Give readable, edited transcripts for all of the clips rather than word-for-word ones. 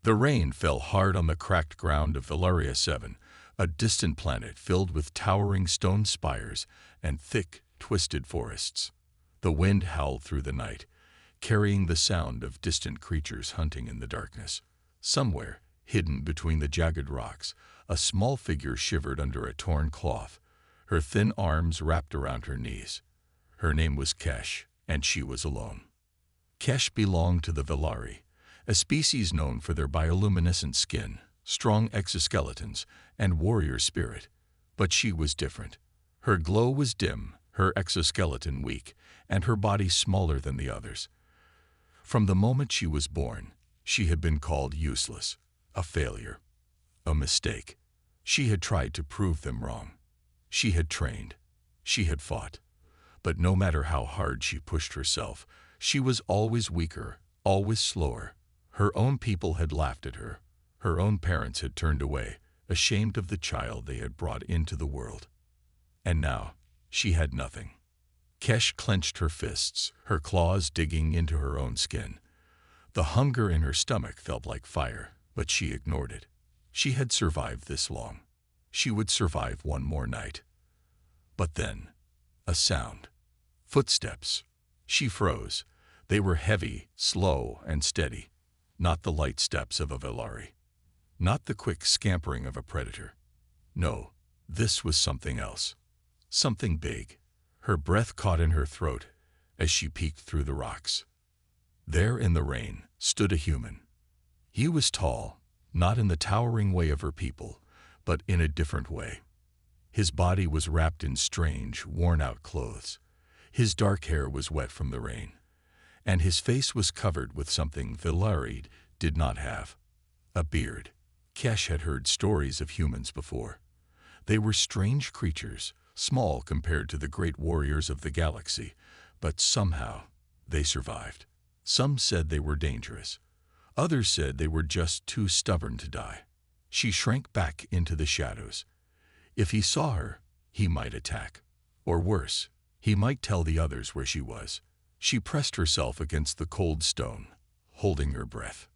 The rain fell hard on the cracked ground of Valeria 7, a distant planet filled with towering stone spires and thick, twisted forests. The wind howled through the night, carrying the sound of distant creatures hunting in the darkness. Somewhere, hidden between the jagged rocks, a small figure shivered under a torn cloth, her thin arms wrapped around her knees. Her name was Kesh, and she was alone. Kesh belonged to the Velari, a species known for their bioluminescent skin, strong exoskeletons, and warrior spirit. But she was different. Her glow was dim, her exoskeleton weak, and her body smaller than the others. From the moment she was born, she had been called useless, a failure, a mistake. She had tried to prove them wrong. She had trained. She had fought. But no matter how hard she pushed herself, she was always weaker, always slower. Her own people had laughed at her. Her own parents had turned away, ashamed of the child they had brought into the world. And now, she had nothing. Kesh clenched her fists, her claws digging into her own skin. The hunger in her stomach felt like fire, but she ignored it. She had survived this long. She would survive one more night. But then, a sound. Footsteps. She froze. They were heavy, slow, and steady. Not the light steps of a Velari. Not the quick scampering of a predator. No, this was something else. Something big. Her breath caught in her throat as she peeked through the rocks. There in the rain stood a human. He was tall, not in the towering way of her people, but in a different way. His body was wrapped in strange, worn-out clothes. His dark hair was wet from the rain, and his face was covered with something Velari did not have: a beard. Kesh had heard stories of humans before. They were strange creatures, small compared to the great warriors of the galaxy, but somehow they survived. Some said they were dangerous. Others said they were just too stubborn to die. She shrank back into the shadows. If he saw her, he might attack. Or worse, he might tell the others where she was. She pressed herself against the cold stone, holding her breath.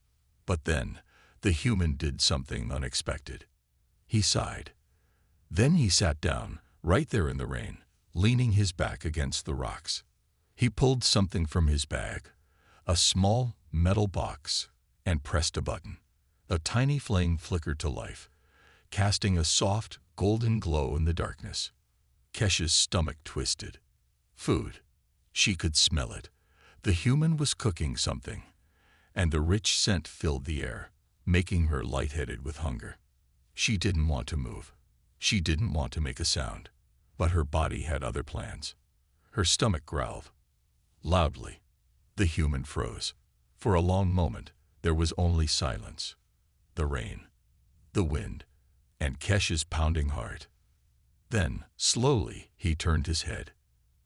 But then, the human did something unexpected. He sighed. Then he sat down, right there in the rain, leaning his back against the rocks. He pulled something from his bag, a small metal box, and pressed a button. A tiny flame flickered to life, casting a soft, golden glow in the darkness. Kesh's stomach twisted. Food. She could smell it. The human was cooking something, and the rich scent filled the air, making her lightheaded with hunger. She didn't want to move. She didn't want to make a sound. But her body had other plans. Her stomach growled. Loudly. The human froze. For a long moment, there was only silence. The rain. The wind. And Kesh's pounding heart. Then, slowly, he turned his head.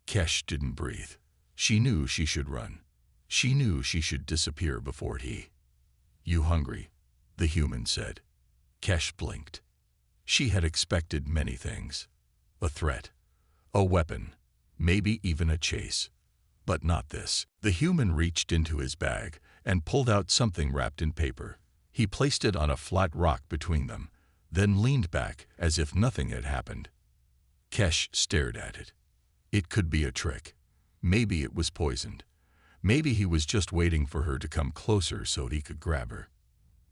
Kesh didn't breathe. She knew she should run. She knew she should disappear before he. "You hungry?" the human said. Kesh blinked. She had expected many things. A threat. A weapon. Maybe even a chase. But not this. The human reached into his bag and pulled out something wrapped in paper. He placed it on a flat rock between them, then leaned back as if nothing had happened. Kesh stared at it. It could be a trick. Maybe it was poisoned. Maybe he was just waiting for her to come closer so he could grab her.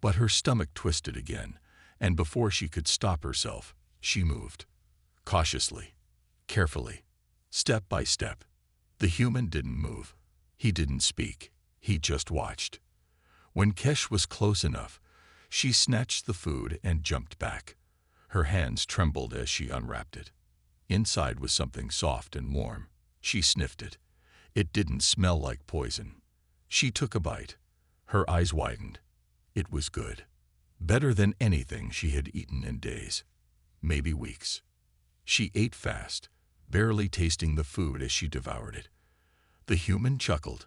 But her stomach twisted again, and before she could stop herself, she moved. Cautiously, carefully, step by step. The human didn't move. He didn't speak. He just watched. When Kesh was close enough, she snatched the food and jumped back. Her hands trembled as she unwrapped it. Inside was something soft and warm. She sniffed it. It didn't smell like poison. She took a bite. Her eyes widened. It was good. Better than anything she had eaten in days, maybe weeks. She ate fast, barely tasting the food as she devoured it. The human chuckled,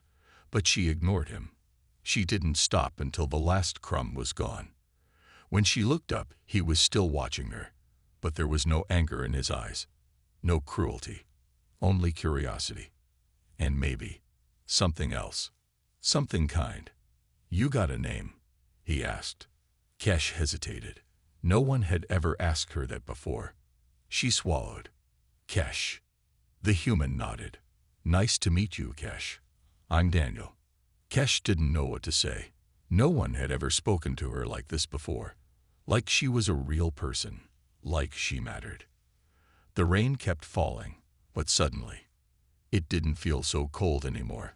but she ignored him. She didn't stop until the last crumb was gone. When she looked up, he was still watching her, but there was no anger in his eyes, no cruelty, only curiosity. And maybe something else, something kind. "You got a name?" he asked. Kesh hesitated. No one had ever asked her that before. She swallowed. Kesh. The human nodded. Nice to meet you, Kesh. I'm Daniel. Kesh didn't know what to say. No one had ever spoken to her like this before. Like she was a real person. Like she mattered. The rain kept falling, but suddenly, it didn't feel so cold anymore.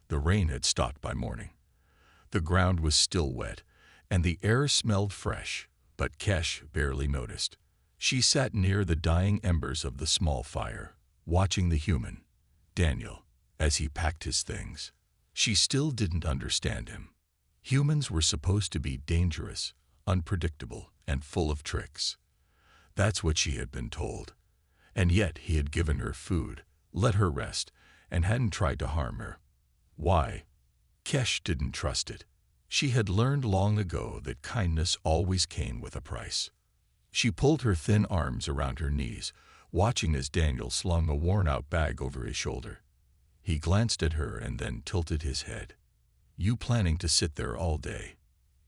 The rain had stopped by morning. The ground was still wet, and the air smelled fresh, but Kesh barely noticed. She sat near the dying embers of the small fire, watching the human, Daniel, as he packed his things. She still didn't understand him. Humans were supposed to be dangerous, unpredictable, and full of tricks. That's what she had been told. And yet he had given her food, let her rest, and hadn't tried to harm her. Why? Kesh didn't trust it. She had learned long ago that kindness always came with a price. She pulled her thin arms around her knees, watching as Daniel slung a worn-out bag over his shoulder. He glanced at her and then tilted his head. You planning to sit there all day?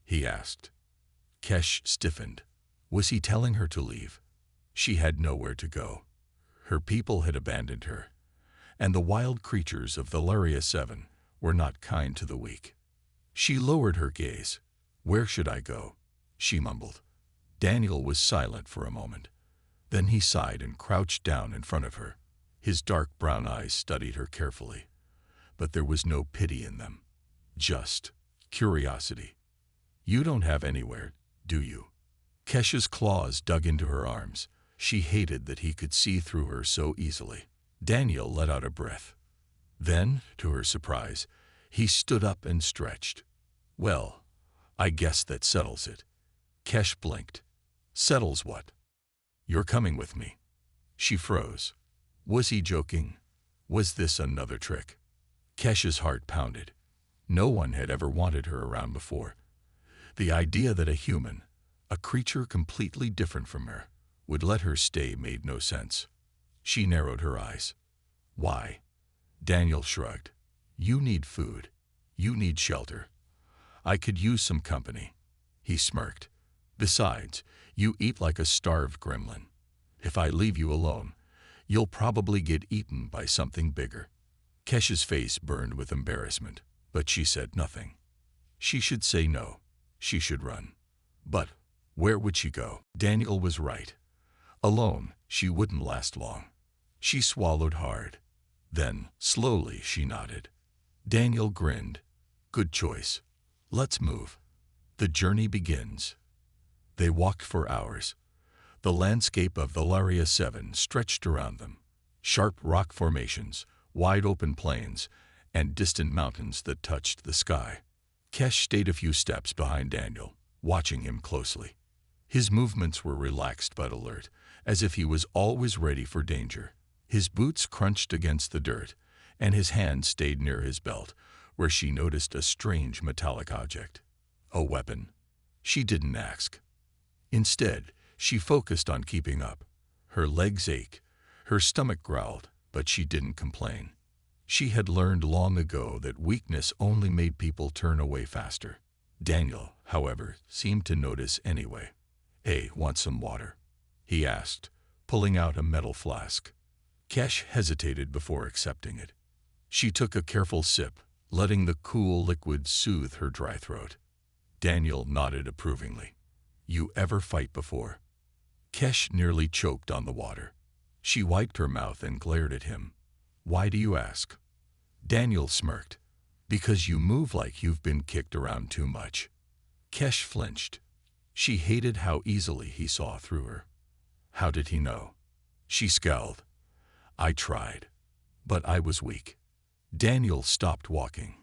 He asked. Kesh stiffened. Was he telling her to leave? She had nowhere to go. Her people had abandoned her, and the wild creatures of Valeria 7 were not kind to the weak. She lowered her gaze. Where should I go? She mumbled. Daniel was silent for a moment. Then he sighed and crouched down in front of her. His dark brown eyes studied her carefully, but there was no pity in them. Just curiosity. You don't have anywhere, do you? Kesh's claws dug into her arms. She hated that he could see through her so easily. Daniel let out a breath. Then, to her surprise, he stood up and stretched. Well, I guess that settles it. Kesh blinked. Settles what? You're coming with me. She froze. Was he joking? Was this another trick? Kesh's heart pounded. No one had ever wanted her around before. The idea that a human, a creature completely different from her, would let her stay made no sense. She narrowed her eyes. Why? Daniel shrugged. You need food. You need shelter. I could use some company. He smirked. Besides, you eat like a starved gremlin. If I leave you alone, you'll probably get eaten by something bigger. Kesh's face burned with embarrassment, but she said nothing. She should say no. She should run. But where would she go? Daniel was right. Alone, she wouldn't last long. She swallowed hard. Then, slowly, she nodded. Daniel grinned. Good choice. Let's move. The journey begins. They walked for hours. The landscape of Valeria 7 stretched around them. Sharp rock formations, wide open plains, and distant mountains that touched the sky. Kesh stayed a few steps behind Daniel, watching him closely. His movements were relaxed but alert, as if he was always ready for danger. His boots crunched against the dirt, and his hand stayed near his belt, where she noticed a strange metallic object. A weapon. She didn't ask. Instead, she focused on keeping up. Her legs ached, her stomach growled, but she didn't complain. She had learned long ago that weakness only made people turn away faster. Daniel, however, seemed to notice anyway. Hey, want some water? He asked, pulling out a metal flask. Kesh hesitated before accepting it. She took a careful sip, letting the cool liquid soothe her dry throat. Daniel nodded approvingly. You ever fight before? Kesh nearly choked on the water. She wiped her mouth and glared at him. Why do you ask? Daniel smirked. Because you move like you've been kicked around too much. Kesh flinched. She hated how easily he saw through her. How did he know? She scowled. I tried, but I was weak. Daniel stopped walking.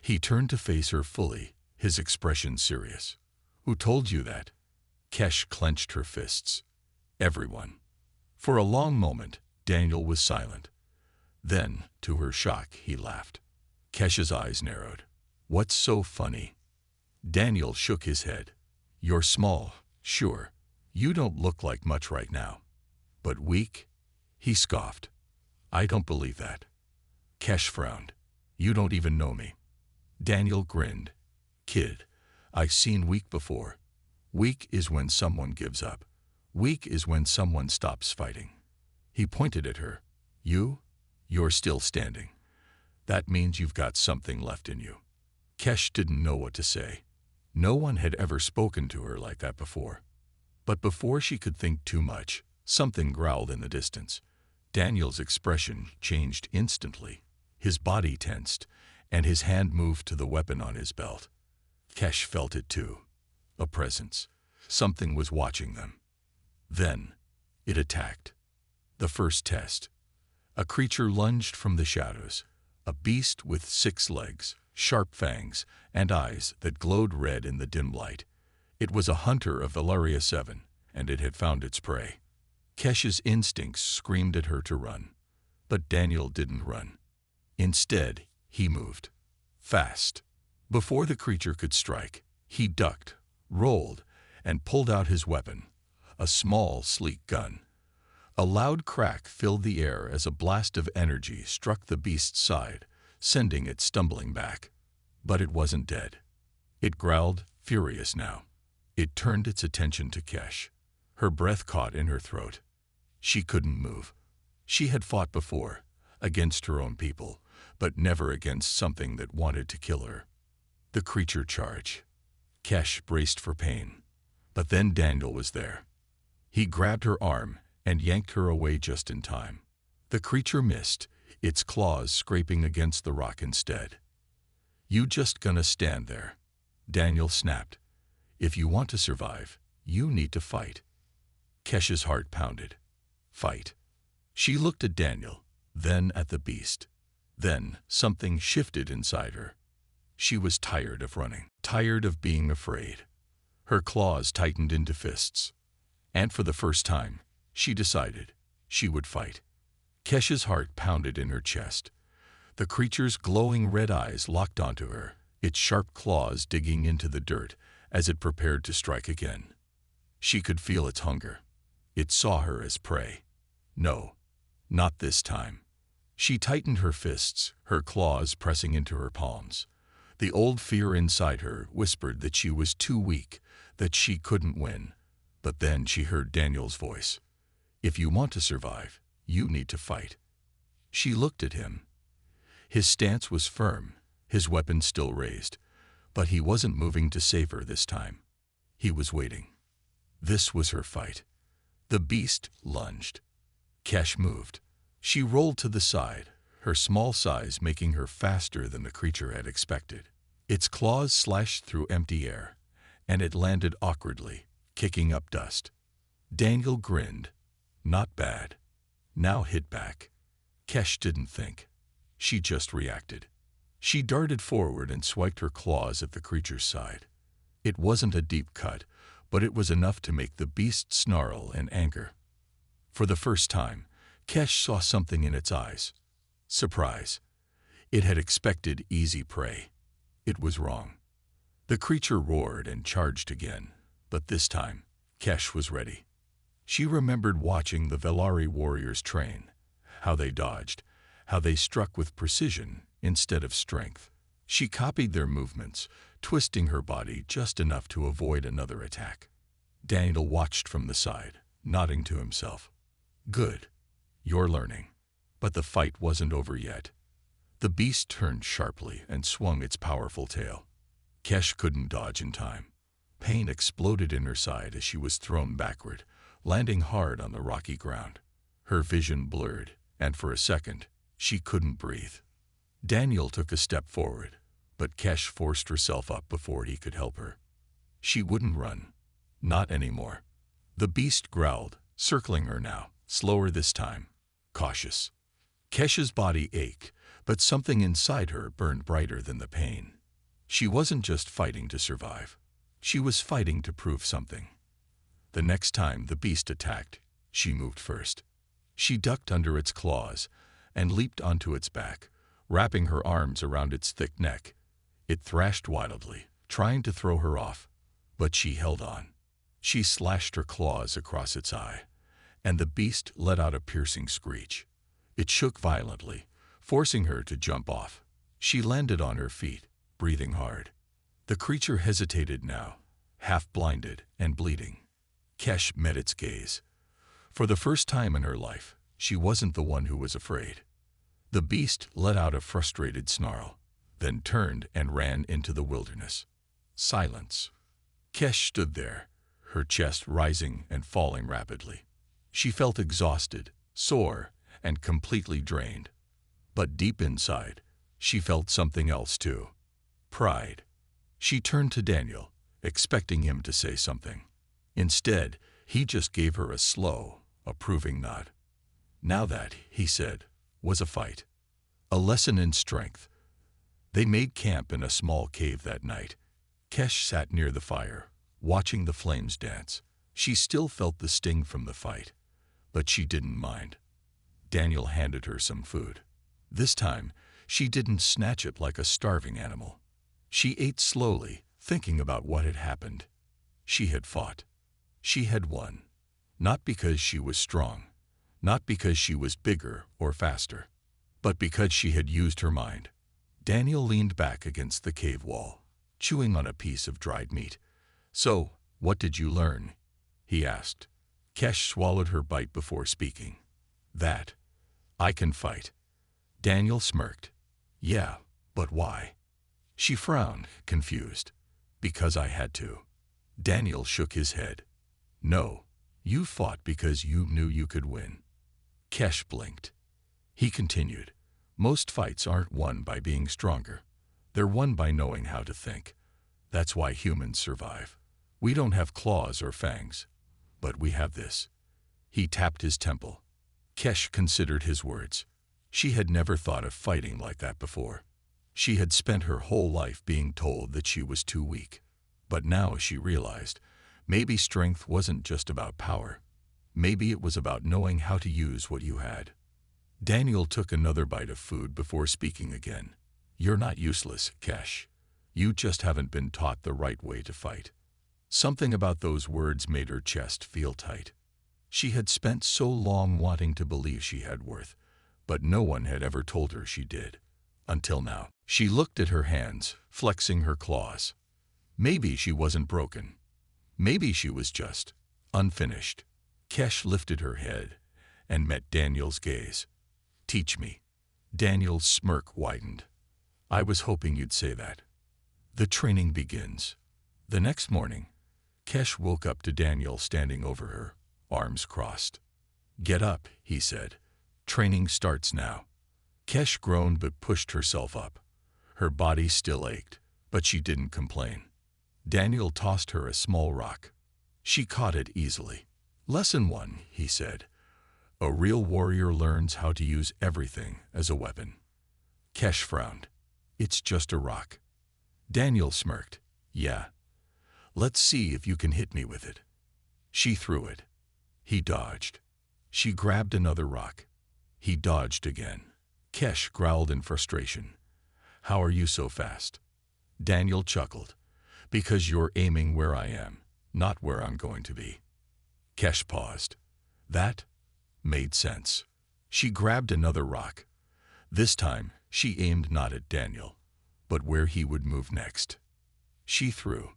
He turned to face her fully, his expression serious. Who told you that? Kesh clenched her fists. Everyone. For a long moment, Daniel was silent. Then, to her shock, he laughed. Kesh's eyes narrowed. What's so funny? Daniel shook his head. You're small, sure. You don't look like much right now. But weak? He scoffed. I don't believe that. Kesh frowned. You don't even know me. Daniel grinned. Kid, I've seen weak before. Weak is when someone gives up. Weak is when someone stops fighting. He pointed at her. You're still standing. That means you've got something left in you. Kesh didn't know what to say. No one had ever spoken to her like that before. But before she could think too much, something growled in the distance. Daniel's expression changed instantly. His body tensed, and his hand moved to the weapon on his belt. Kesh felt it too. A presence. Something was watching them. Then, it attacked. The first test. A creature lunged from the shadows. A beast with 6 legs, sharp fangs, and eyes that glowed red in the dim light. It was a hunter of Valeria 7, and it had found its prey. Kesh's instincts screamed at her to run. But Daniel didn't run. Instead, he moved. Fast. Before the creature could strike, he ducked, rolled, and pulled out his weapon, a small, sleek gun. A loud crack filled the air as a blast of energy struck the beast's side, sending it stumbling back. But it wasn't dead. It growled, furious now. It turned its attention to Kesh. Her breath caught in her throat. She couldn't move. She had fought before, against her own people, but never against something that wanted to kill her. The creature charged. Kesh braced for pain. But then Daniel was there. He grabbed her arm and yanked her away just in time. The creature missed, its claws scraping against the rock instead. "You just gonna stand there," Daniel snapped. "If you want to survive, you need to fight." Kesh's heart pounded. Fight. She looked at Daniel, then at the beast. Then something shifted inside her. She was tired of running, tired of being afraid. Her claws tightened into fists. And for the first time, she decided she would fight. Kesh's heart pounded in her chest. The creature's glowing red eyes locked onto her, its sharp claws digging into the dirt as it prepared to strike again. She could feel its hunger. It saw her as prey. No, not this time. She tightened her fists, her claws pressing into her palms. The old fear inside her whispered that she was too weak, that she couldn't win. But then she heard Daniel's voice. "If you want to survive, you need to fight." She looked at him. His stance was firm, his weapon still raised, but he wasn't moving to save her this time. He was waiting. This was her fight. The beast lunged. Kesh moved. She rolled to the side, her small size making her faster than the creature had expected. Its claws slashed through empty air, and it landed awkwardly, kicking up dust. Daniel grinned. Not bad. Now hit back. Kesh didn't think. She just reacted. She darted forward and swiped her claws at the creature's side. It wasn't a deep cut, but it was enough to make the beast snarl in anger. For the first time, Kesh saw something in its eyes. Surprise. It had expected easy prey. It was wrong. The creature roared and charged again, but this time, Kesh was ready. She remembered watching the Velari warriors train, how they dodged, how they struck with precision instead of strength. She copied their movements, twisting her body just enough to avoid another attack. Daniel watched from the side, nodding to himself. Good. You're learning. But the fight wasn't over yet. The beast turned sharply and swung its powerful tail. Kesh couldn't dodge in time. Pain exploded in her side as she was thrown backward, landing hard on the rocky ground. Her vision blurred, and for a second, she couldn't breathe. Daniel took a step forward, but Kesh forced herself up before he could help her. She wouldn't run. Not anymore. The beast growled, circling her now, slower this time, cautious. Kesh's body ached, but something inside her burned brighter than the pain. She wasn't just fighting to survive. She was fighting to prove something. The next time the beast attacked, she moved first. She ducked under its claws and leaped onto its back, wrapping her arms around its thick neck. It thrashed wildly, trying to throw her off, but she held on. She slashed her claws across its eye, and the beast let out a piercing screech. It shook violently, forcing her to jump off. She landed on her feet, breathing hard. The creature hesitated now, half-blinded and bleeding. Kesh met its gaze. For the first time in her life, she wasn't the one who was afraid. The beast let out a frustrated snarl, then turned and ran into the wilderness. Silence. Kesh stood there, her chest rising and falling rapidly. She felt exhausted, sore, and completely drained. But deep inside, she felt something else too. Pride. She turned to Daniel, expecting him to say something. Instead, he just gave her a slow, approving nod. Now that, he said, was a fight. A lesson in strength. They made camp in a small cave that night. Kesh sat near the fire, watching the flames dance. She still felt the sting from the fight, but she didn't mind. Daniel handed her some food. This time, she didn't snatch it like a starving animal. She ate slowly, thinking about what had happened. She had fought. She had won. Not because she was strong, not because she was bigger or faster, but because she had used her mind. Daniel leaned back against the cave wall, chewing on a piece of dried meat. "So, what did you learn?" he asked. Kesh swallowed her bite before speaking. "That I can fight." Daniel smirked. "Yeah, but why?" She frowned, confused. "Because I had to." Daniel shook his head. "No, you fought because you knew you could win." Kesh blinked. He continued, "Most fights aren't won by being stronger. They're won by knowing how to think. That's why humans survive. We don't have claws or fangs, but we have this." He tapped his temple. Kesh considered his words. She had never thought of fighting like that before. She had spent her whole life being told that she was too weak. But now she realized, maybe strength wasn't just about power. Maybe it was about knowing how to use what you had. Daniel took another bite of food before speaking again. "You're not useless, Kesh. You just haven't been taught the right way to fight." Something about those words made her chest feel tight. She had spent so long wanting to believe she had worth, but no one had ever told her she did. Until now. She looked at her hands, flexing her claws. Maybe she wasn't broken. Maybe she was just unfinished. Kesh lifted her head and met Daniel's gaze. "Teach me." Daniel's smirk widened. "I was hoping you'd say that." The training begins. The next morning, Kesh woke up to Daniel standing over her, arms crossed. "Get up," he said. "Training starts now." Kesh groaned but pushed herself up. Her body still ached, but she didn't complain. Daniel tossed her a small rock. She caught it easily. "Lesson 1, he said. "A real warrior learns how to use everything as a weapon." Kesh frowned. "It's just a rock." Daniel smirked. "Yeah. Let's see if you can hit me with it." She threw it. He dodged. She grabbed another rock. He dodged again. Kesh growled in frustration. "How are you so fast?" Daniel chuckled. "Because you're aiming where I am, not where I'm going to be." Kesh paused. That made sense. She grabbed another rock. This time, she aimed not at Daniel, but where he would move next. She threw.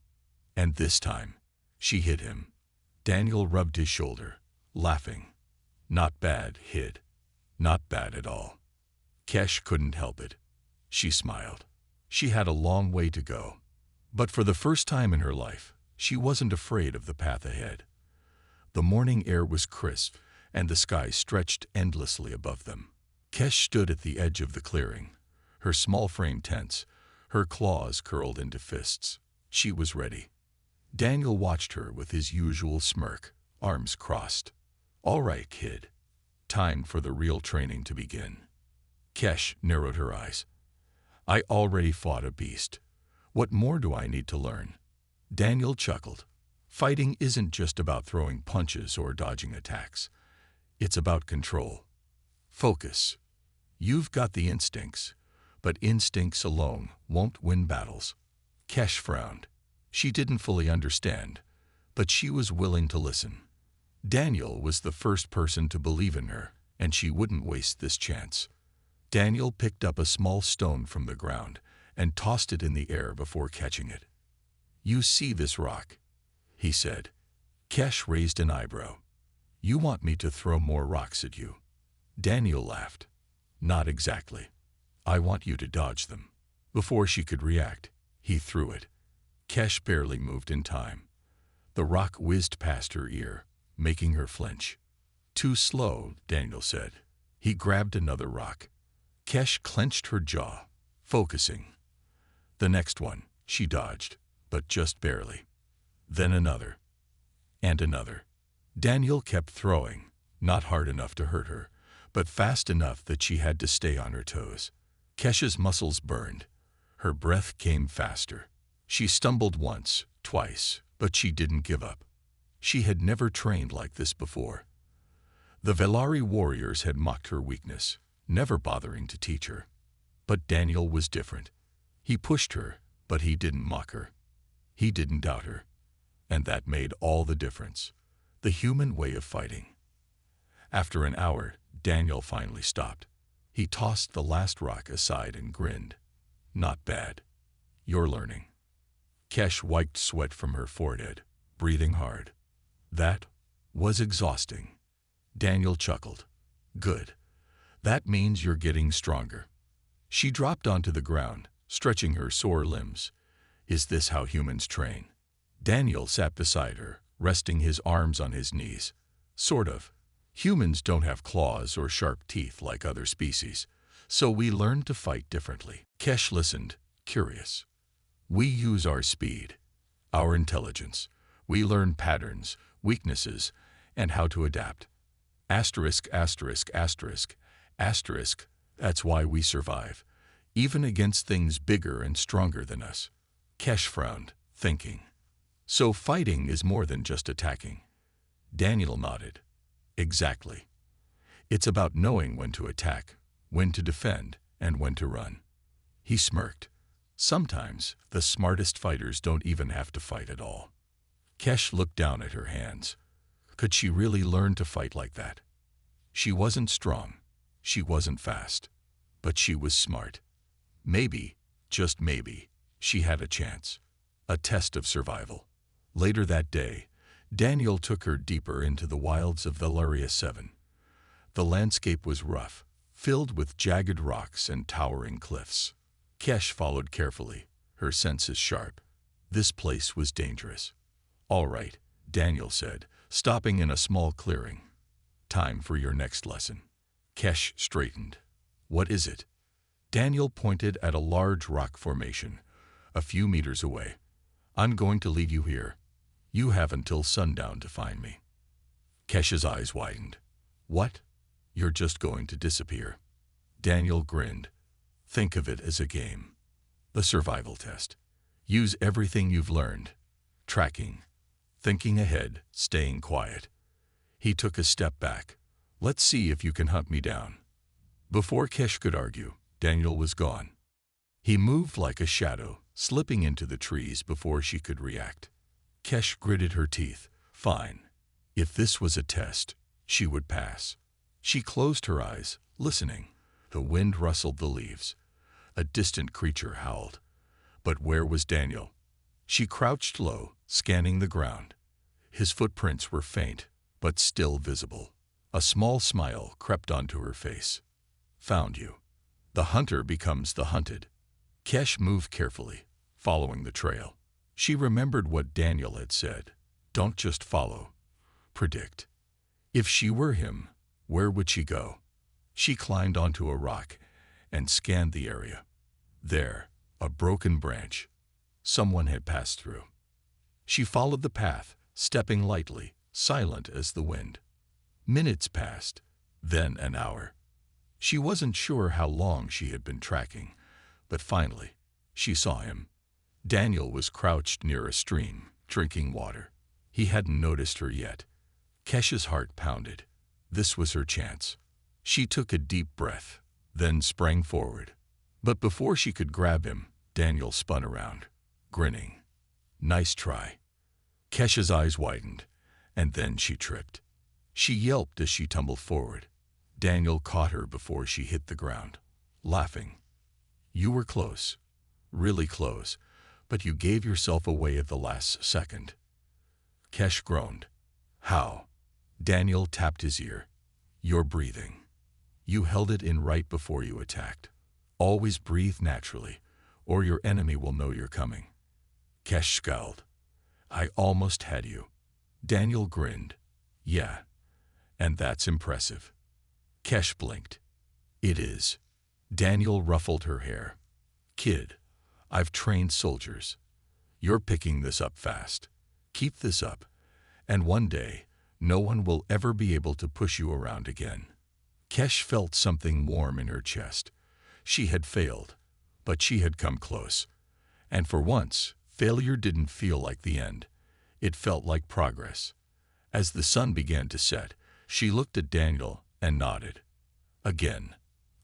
And this time, she hit him. Daniel rubbed his shoulder, laughing. "Not bad, Hid. Not bad at all." Kesh couldn't help it. She smiled. She had a long way to go. But for the first time in her life, she wasn't afraid of the path ahead. The morning air was crisp, and the sky stretched endlessly above them. Kesh stood at the edge of the clearing, her small frame tense, her claws curled into fists. She was ready. Daniel watched her with his usual smirk, arms crossed. "All right, kid. Time for the real training to begin." Kesh narrowed her eyes. "I already fought a beast. What more do I need to learn?" Daniel chuckled. "Fighting isn't just about throwing punches or dodging attacks. It's about control. Focus. You've got the instincts, but instincts alone won't win battles." Kesh frowned. She didn't fully understand, but she was willing to listen. Daniel was the first person to believe in her, and she wouldn't waste this chance. Daniel picked up a small stone from the ground and tossed it in the air before catching it. "You see this rock?" he said. Kesh raised an eyebrow. You want me to throw more rocks at you? Daniel laughed. Not exactly. I want you to dodge them. Before she could react, he threw it. Kesh barely moved in time. The rock whizzed past her ear, making her flinch. Too slow, Daniel said. He grabbed another rock. Kesh clenched her jaw, focusing. The next one, she dodged, but just barely. Then another. And another. Daniel kept throwing, not hard enough to hurt her, but fast enough that she had to stay on her toes. Kesh's muscles burned. Her breath came faster. She stumbled once, twice, but she didn't give up. She had never trained like this before. The Velari warriors had mocked her weakness, never bothering to teach her. But Daniel was different. He pushed her, but he didn't mock her. He didn't doubt her. And that made all the difference. The human way of fighting. After an hour, Daniel finally stopped. He tossed the last rock aside and grinned. Not bad. You're learning. Kesh wiped sweat from her forehead, breathing hard. That was exhausting. Daniel chuckled. Good. That means you're getting stronger. She dropped onto the ground, stretching her sore limbs. Is this how humans train? Daniel sat beside her, resting his arms on his knees. Sort of. Humans don't have claws or sharp teeth like other species, so we learn to fight differently. Kesh listened, curious. We use our speed, our intelligence. We learn patterns, weaknesses, and how to adapt. Asterisk, asterisk, asterisk, asterisk. That's why we survive, even against things bigger and stronger than us. Kesh frowned, thinking. So fighting is more than just attacking. Daniel nodded. Exactly. It's about knowing when to attack, when to defend, and when to run. He smirked. Sometimes the smartest fighters don't even have to fight at all. Kesh looked down at her hands. Could she really learn to fight like that? She wasn't strong. She wasn't fast. But she was smart. Maybe, just maybe, she had a chance. A test of survival. Later that day, Daniel took her deeper into the wilds of Valeria 7. The landscape was rough, filled with jagged rocks and towering cliffs. Kesh followed carefully, her senses sharp. This place was dangerous. All right, Daniel said, stopping in a small clearing. Time for your next lesson. Kesh straightened. What is it? Daniel pointed at a large rock formation, a few meters away. I'm going to lead you here. You have until sundown to find me. Kesh's eyes widened. What? You're just going to disappear? Daniel grinned. Think of it as a game. The survival test. Use everything you've learned. Tracking. Thinking ahead, staying quiet. He took a step back. Let's see if you can hunt me down. Before Kesh could argue, Daniel was gone. He moved like a shadow, slipping into the trees before she could react. Kesh gritted her teeth. Fine. If this was a test, she would pass. She closed her eyes, listening. The wind rustled the leaves. A distant creature howled. But where was Daniel? She crouched low, scanning the ground. His footprints were faint, but still visible. A small smile crept onto her face. Found you. The hunter becomes the hunted. Kesh moved carefully, following the trail. She remembered what Daniel had said. Don't just follow. Predict. If she were him, where would she go? She climbed onto a rock and scanned the area. There, a broken branch. Someone had passed through. She followed the path, stepping lightly, silent as the wind. Minutes passed, then an hour. She wasn't sure how long she had been tracking, but finally, she saw him. Daniel was crouched near a stream, drinking water. He hadn't noticed her yet. Kesh's heart pounded. This was her chance. She took a deep breath, then sprang forward. But before she could grab him, Daniel spun around, grinning. Nice try. Kesh's eyes widened, and then she tripped. She yelped as she tumbled forward. Daniel caught her before she hit the ground, laughing. You were close, really close, but you gave yourself away at the last second. Kesh groaned. How? Daniel tapped his ear. You're breathing. You held it in right before you attacked. Always breathe naturally, or your enemy will know you're coming. Kesh scowled. I almost had you. Daniel grinned. Yeah, and that's impressive. Kesh blinked. It is. Daniel ruffled her hair. Kid, I've trained soldiers. You're picking this up fast. Keep this up, and one day, no one will ever be able to push you around again. Kesh felt something warm in her chest. She had failed, but she had come close. And for once, failure didn't feel like the end. It felt like progress. As the sun began to set, she looked at Daniel and nodded. Again.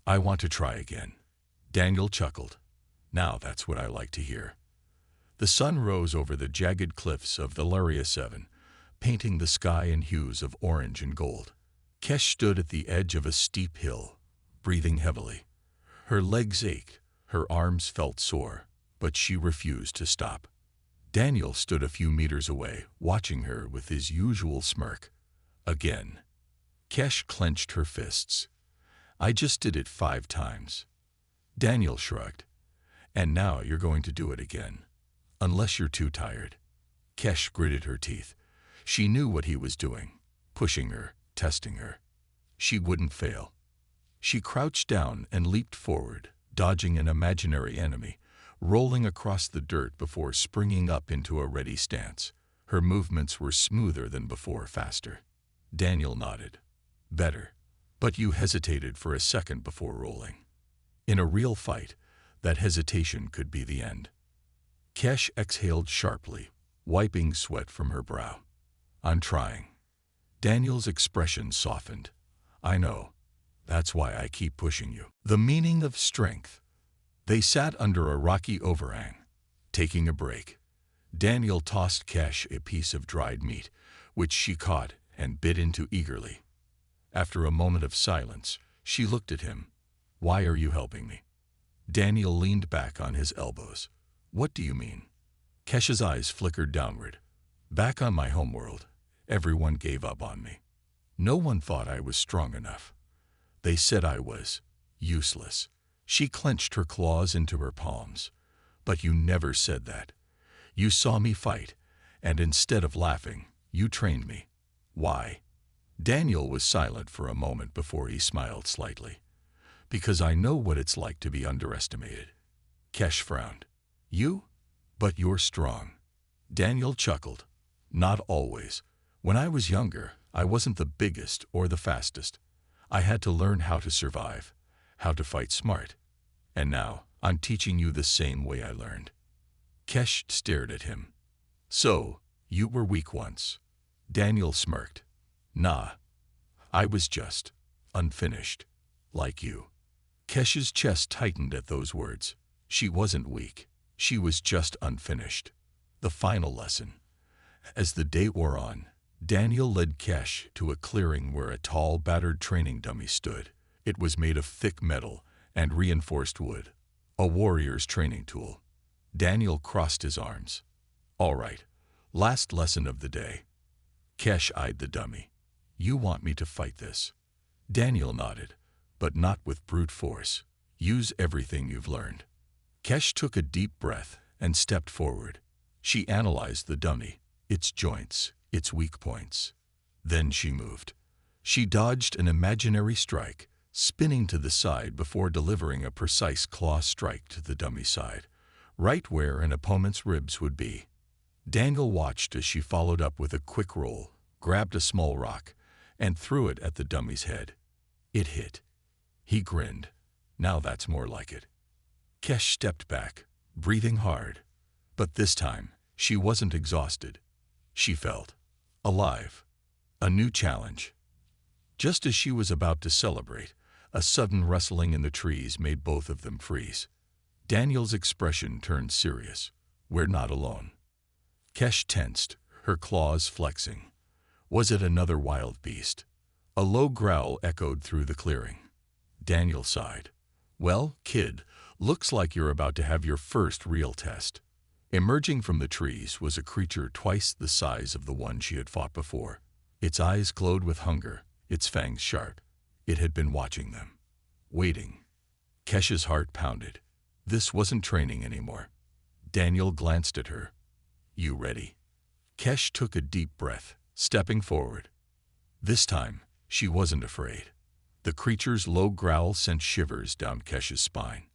I want to try again. Daniel chuckled. Now that's what I like to hear. The sun rose over the jagged cliffs of Valeria 7, painting the sky in hues of orange and gold. Kesh stood at the edge of a steep hill, breathing heavily. Her legs ached, her arms felt sore, but she refused to stop. Daniel stood a few meters away, watching her with his usual smirk. Again. Kesh clenched her fists. I just did it 5 times. Daniel shrugged. And now you're going to do it again. Unless you're too tired. Kesh gritted her teeth. She knew what he was doing, pushing her, testing her. She wouldn't fail. She crouched down and leaped forward, dodging an imaginary enemy, rolling across the dirt before springing up into a ready stance. Her movements were smoother than before, faster. Daniel nodded. Better. But you hesitated for a second before rolling. In a real fight, that hesitation could be the end. Kesh exhaled sharply, wiping sweat from her brow. I'm trying. Daniel's expression softened. I know. That's why I keep pushing you. The meaning of strength. They sat under a rocky overhang, taking a break. Daniel tossed Kesh a piece of dried meat, which she caught and bit into eagerly. After a moment of silence, she looked at him. Why are you helping me? Daniel leaned back on his elbows. What do you mean? Kesh's eyes flickered downward. Back on my homeworld, everyone gave up on me. No one thought I was strong enough. They said I was useless. She clenched her claws into her palms. But you never said that. You saw me fight, and instead of laughing, you trained me. Why? Daniel was silent for a moment before he smiled slightly. Because I know what it's like to be underestimated. Kesh frowned. You? But you're strong. Daniel chuckled. Not always. When I was younger, I wasn't the biggest or the fastest. I had to learn how to survive, how to fight smart. And now, I'm teaching you the same way I learned. Kesh stared at him. So, you were weak once. Daniel smirked. Nah. I was just unfinished. Like you. Kesh's chest tightened at those words. She wasn't weak. She was just unfinished. The final lesson. As the day wore on, Daniel led Kesh to a clearing where a tall, battered training dummy stood. It was made of thick metal and reinforced wood. A warrior's training tool. Daniel crossed his arms. All right. Last lesson of the day. Kesh eyed the dummy. You want me to fight this? Daniel nodded, but not with brute force. Use everything you've learned. Kesh took a deep breath and stepped forward. She analyzed the dummy, its joints, its weak points. Then she moved. She dodged an imaginary strike, spinning to the side before delivering a precise claw strike to the dummy's side, right where an opponent's ribs would be. Daniel watched as she followed up with a quick roll, grabbed a small rock, and threw it at the dummy's head. It hit. He grinned. Now that's more like it. Kesh stepped back, breathing hard. But this time, she wasn't exhausted. She felt alive. A new challenge. Just as she was about to celebrate, a sudden rustling in the trees made both of them freeze. Daniel's expression turned serious. We're not alone. Kesh tensed, her claws flexing. Was it another wild beast? A low growl echoed through the clearing. Daniel sighed. Well, kid, looks like you're about to have your first real test. Emerging from the trees was a creature twice the size of the one she had fought before. Its eyes glowed with hunger, its fangs sharp. It had been watching them, waiting. Kesh's heart pounded. This wasn't training anymore. Daniel glanced at her. "You ready?" Kesh took a deep breath, stepping forward. This time, she wasn't afraid. The creature's low growl sent shivers down Kesh's spine.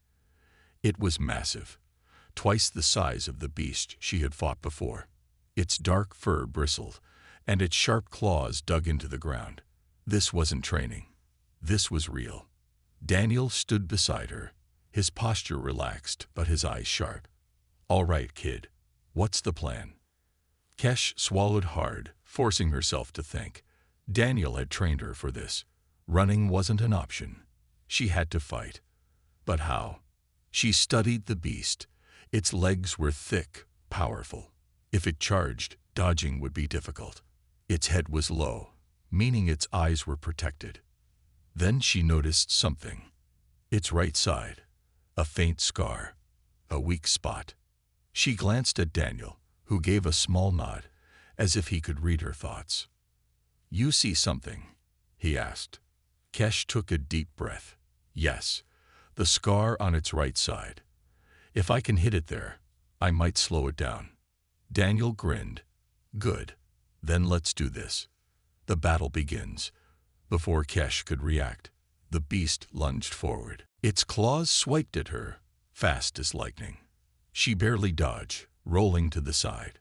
It was massive, twice the size of the beast she had fought before. Its dark fur bristled, and its sharp claws dug into the ground. This wasn't training. This was real. Daniel stood beside her, his posture relaxed but his eyes sharp. "All right, kid. What's the plan?" Kesh swallowed hard, forcing herself to think. Daniel had trained her for this. Running wasn't an option. She had to fight. But how? She studied the beast. Its legs were thick, powerful. If it charged, dodging would be difficult. Its head was low, meaning its eyes were protected. Then she noticed something. Its right side. A faint scar. A weak spot. She glanced at Daniel, who gave a small nod, as if he could read her thoughts. "You see something?" he asked. Kesh took a deep breath. "Yes, the scar on its right side. If I can hit it there, I might slow it down." Daniel grinned. "Good. Then let's do this." The battle begins. Before Kesh could react, the beast lunged forward. Its claws swiped at her, fast as lightning. She barely dodged, rolling to the side.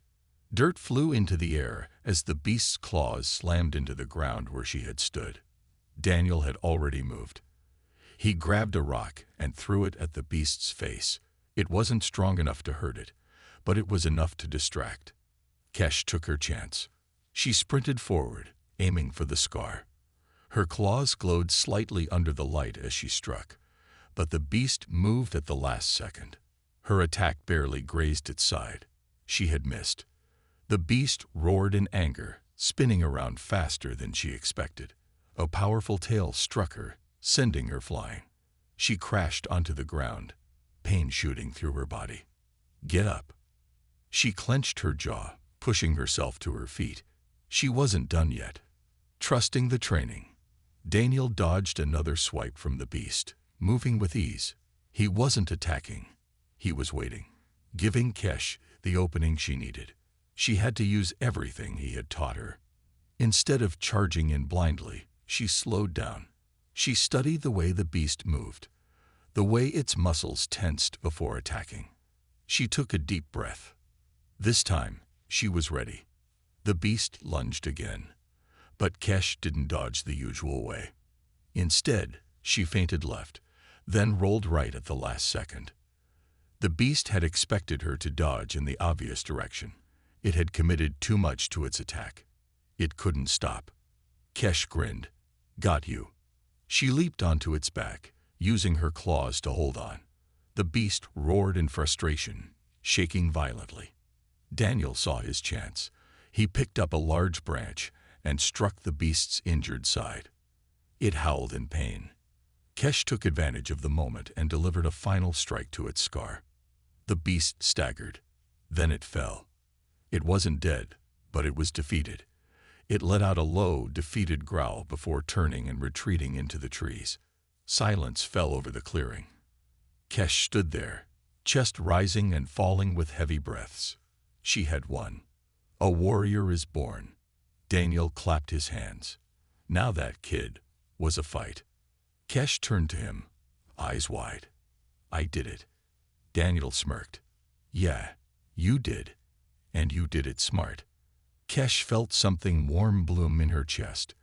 Dirt flew into the air as the beast's claws slammed into the ground where she had stood. Daniel had already moved. He grabbed a rock and threw it at the beast's face. It wasn't strong enough to hurt it, but it was enough to distract. Kesh took her chance. She sprinted forward, aiming for the scar. Her claws glowed slightly under the light as she struck, but the beast moved at the last second. Her attack barely grazed its side. She had missed. The beast roared in anger, spinning around faster than she expected. A powerful tail struck her, sending her flying. She crashed onto the ground, pain shooting through her body. "Get up." She clenched her jaw, pushing herself to her feet. She wasn't done yet. Trusting the training, Daniel dodged another swipe from the beast, moving with ease. He wasn't attacking. He was waiting, giving Kesh the opening she needed. She had to use everything he had taught her. Instead of charging in blindly, she slowed down. She studied the way the beast moved, the way its muscles tensed before attacking. She took a deep breath. This time, she was ready. The beast lunged again, but Kesh didn't dodge the usual way. Instead, she feinted left, then rolled right at the last second. The beast had expected her to dodge in the obvious direction. It had committed too much to its attack. It couldn't stop. Kesh grinned. "Got you." She leaped onto its back, using her claws to hold on. The beast roared in frustration, shaking violently. Daniel saw his chance. He picked up a large branch and struck the beast's injured side. It howled in pain. Kesh took advantage of the moment and delivered a final strike to its scar. The beast staggered. Then it fell. It wasn't dead, but it was defeated. It let out a low, defeated growl before turning and retreating into the trees. Silence fell over the clearing. Kesh stood there, chest rising and falling with heavy breaths. She had won. A warrior is born. Daniel clapped his hands. Now that kid was a fight. Kesh turned to him, eyes wide. "I did it." Daniel smirked. "Yeah, you did. And you did it smart." Kesh felt something warm bloom in her chest.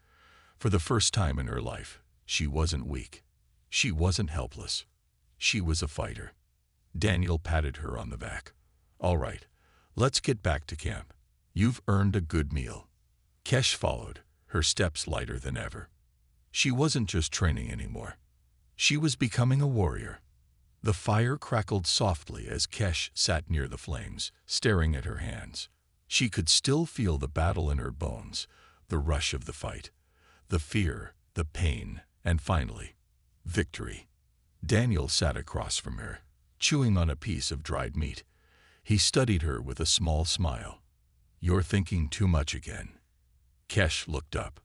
For the first time in her life, she wasn't weak. She wasn't helpless. She was a fighter. Daniel patted her on the back. "All right, let's get back to camp. You've earned a good meal." Kesh followed, her steps lighter than ever. She wasn't just training anymore. She was becoming a warrior. The fire crackled softly as Kesh sat near the flames, staring at her hands. She could still feel the battle in her bones, the rush of the fight, the fear, the pain, and finally, victory. Daniel sat across from her, chewing on a piece of dried meat. He studied her with a small smile. "You're thinking too much again." Kesh looked up.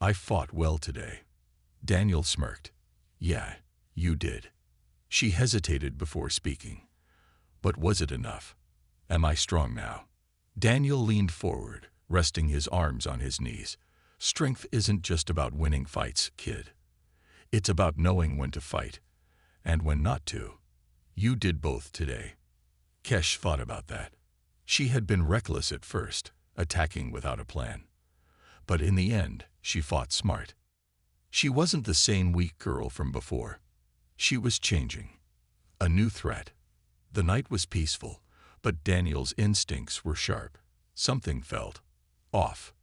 "I fought well today." Daniel smirked. "Yeah, you did." She hesitated before speaking. "But was it enough? Am I strong now?" Daniel leaned forward, resting his arms on his knees. "Strength isn't just about winning fights, kid. It's about knowing when to fight and when not to. You did both today." Kesh thought about that. She had been reckless at first, attacking without a plan. But in the end, she fought smart. She wasn't the same weak girl from before. She was changing. A new threat. The night was peaceful, but Daniel's instincts were sharp. Something felt off.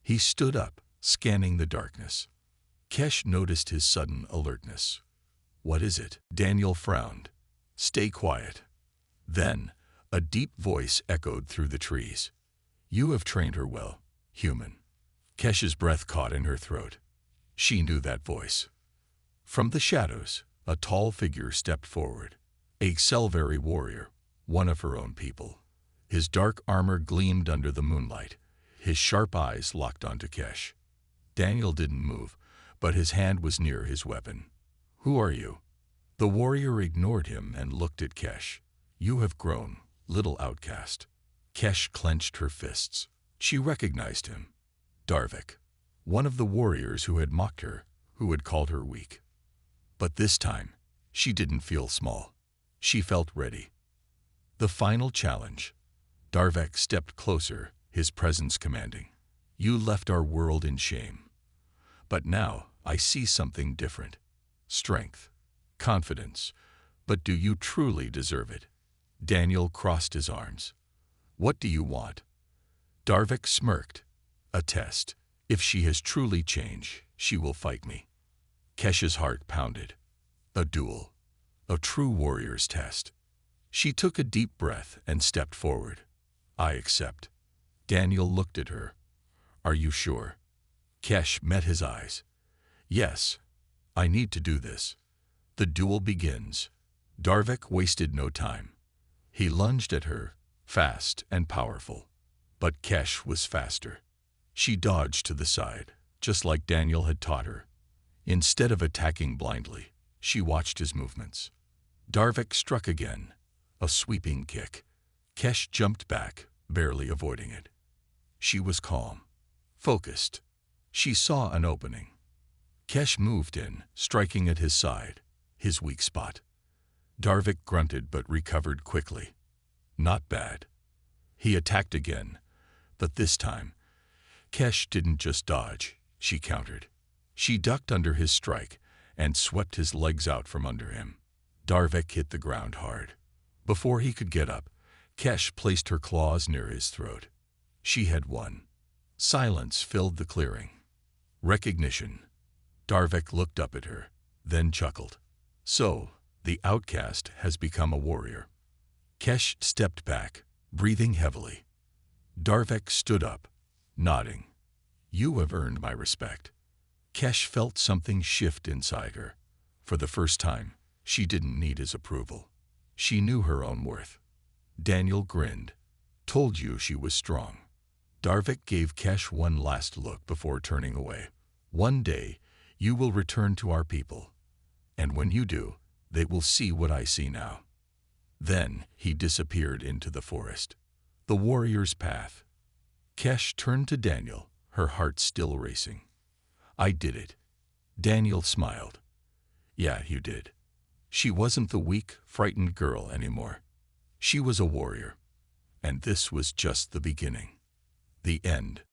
He stood up, scanning the darkness. Kesh noticed his sudden alertness. "What is it?" Daniel frowned. "Stay quiet." Then, a deep voice echoed through the trees. "You have trained her well, human." Kesh's breath caught in her throat. She knew that voice. From the shadows, a tall figure stepped forward. A Scifi warrior, one of her own people. His dark armor gleamed under the moonlight. His sharp eyes locked onto Kesh. Daniel didn't move, but his hand was near his weapon. "Who are you?" The warrior ignored him and looked at Kesh. "You have grown, little outcast." Kesh clenched her fists. She recognized him. Darvik, one of the warriors who had mocked her, who had called her weak. But this time, she didn't feel small. She felt ready. The final challenge. Darvik stepped closer, his presence commanding. "You left our world in shame. But now I see something different. Strength, confidence. But do you truly deserve it?" Daniel crossed his arms. "What do you want?" Darvik smirked. "A test. If she has truly changed, she will fight me." Kesh's heart pounded. A duel. A true warrior's test. She took a deep breath and stepped forward. "I accept." Daniel looked at her. "Are you sure?" Kesh met his eyes. "Yes. I need to do this." The duel begins. Darvik wasted no time. He lunged at her, fast and powerful. But Kesh was faster. She dodged to the side, just like Daniel had taught her. Instead of attacking blindly, she watched his movements. Darvik struck again, a sweeping kick. Kesh jumped back, barely avoiding it. She was calm, focused. She saw an opening. Kesh moved in, striking at his side, his weak spot. Darvik grunted but recovered quickly. Not bad. He attacked again, but this time, Kesh didn't just dodge, she countered. She ducked under his strike and swept his legs out from under him. Darvik hit the ground hard. Before he could get up, Kesh placed her claws near his throat. She had won. Silence filled the clearing. Recognition. Darvik looked up at her, then chuckled. "So, the outcast has become a warrior." Kesh stepped back, breathing heavily. Darvik stood up, nodding. "You have earned my respect." Kesh felt something shift inside her. For the first time, she didn't need his approval. She knew her own worth. Daniel grinned. "Told you she was strong." Darvik gave Kesh one last look before turning away. "One day, you will return to our people. And when you do, they will see what I see now." Then he disappeared into the forest. The warrior's path. Kesh turned to Daniel, her heart still racing. "I did it." Daniel smiled. "Yeah, you did." She wasn't the weak, frightened girl anymore. She was a warrior. And this was just the beginning. The end.